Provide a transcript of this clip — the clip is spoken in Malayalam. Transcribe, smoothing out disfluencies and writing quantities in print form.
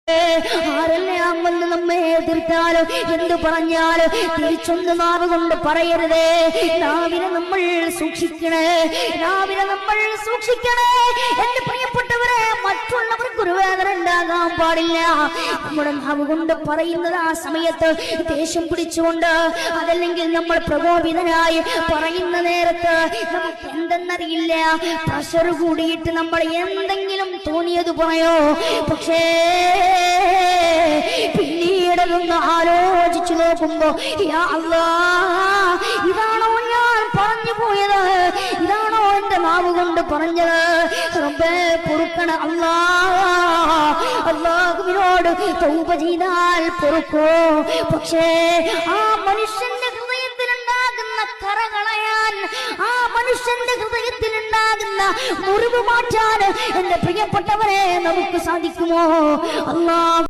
ആരെല്ലാം വന്ന് നമ്മെ എതിർത്താലും എന്ത് പറഞ്ഞാലും തിരിച്ചൊന്ന് നാവ് കൊണ്ട് പറയരുതേ. നാവിനെ നമ്മൾ സൂക്ഷിക്കണേ, നാവിനെ നമ്മൾ സൂക്ഷിക്കണേ. എന്റെ പ്രിയപ്പെട്ടവരെ, മറ്റുള്ളവർക്ക് ഒരു വേദന ഉണ്ടാകാൻ പാടില്ല. നമ്മുടെ നാവ് കൊണ്ട് പറയുന്നത് ആ സമയത്ത് ദേഷ്യം പിടിച്ചുകൊണ്ട്, അതല്ലെങ്കിൽ നമ്മൾ പ്രകോപിതനായി പറയുന്ന നേരത്ത് നമുക്ക് എന്തെന്നറിയില്ല, പ്രഷർ കൂടിയിട്ട് നമ്മൾ എന്തെങ്കിലും തോന്നിയത് പറയോ. പക്ഷേ പിന്നീടതൊന്ന് ആലോചിച്ചു നോക്കുമ്പോ, യാ അല്ലാഹ്, ഇതാണോ ഞാൻ പറഞ്ഞു പോയത്? ഇതാണോ എന്റെ നാവ് കൊണ്ട് പറഞ്ഞത്? റബ്ബേ പൊറുക്കണ അല്ലാഹ്. അല്ലാഹുവിനോട് തൗബ ചെയ്താൽ പൊറുക്കോ? പക്ഷേ ആ മനുഷ്യന്റെ ഹൃദയത്തിലുണ്ടാകുന്ന കറ കളയാൻ, ആ മനുഷ്യന്റെ ഹൃദയത്തിലുണ്ടാകുന്ന മുറിവ് മാറ്റാൻ എന്റെ പ്രിയപ്പെട്ടവരെ നമുക്ക് സാധിക്കുമോ? അല്ലാ,